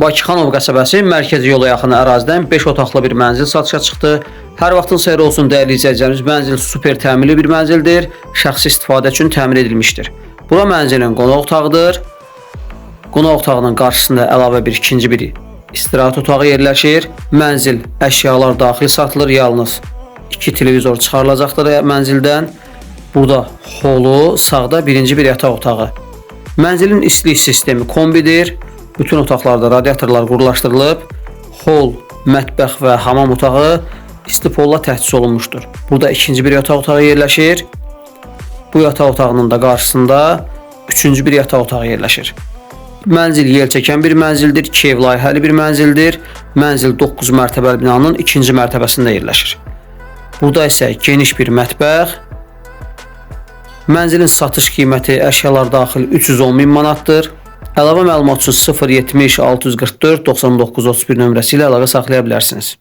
Bakıxanov qəsəbəsi mərkəzi yola yaxın ərazidən 5 otaqlı bir mənzil satışa çıxdı. Hər vaxtın xeyir olsun dəyərli izləyicilərimiz. Mənzil super təmirli bir mənzildir. Şəxsi istifadə üçün təmir edilmişdir. Bura mənzilin qonaq otağıdır. Qonaq otağının qarşısında əlavə ikinci bir istirahət otağı yerləşir. Mənzil əşyalar daxil satılır. Yalnız 2 televizor çıxarılacaqdır mənzildən. Burada holu, sağda birinci bir yataq otağı. Mənzilin istilik sistemi kombidir. Bütün otaqlarda radiatorlar qurlaşdırılıb. Hol, mətbəx və hamam otağı istipolla təchiz olunmuşdur. Burada ikinci bir yataq otağı yerləşir. Bu yataq otağının da qarşısında üçüncü bir yataq otağı yerləşir. Mənzil yelçəkən bir mənzildir, 2 ev layihəli bir mənzildir. Mənzil 9 mərtəbəli binanın ikinci mərtəbəsində yerləşir. Burada isə geniş bir mətbəx. Mənzilin satış qiyməti əşyalar daxil 310.000 manatdır. Əlavə məlumat üçün 070 644 99 31 nömrəsi ilə əlaqə saxlaya bilərsiniz.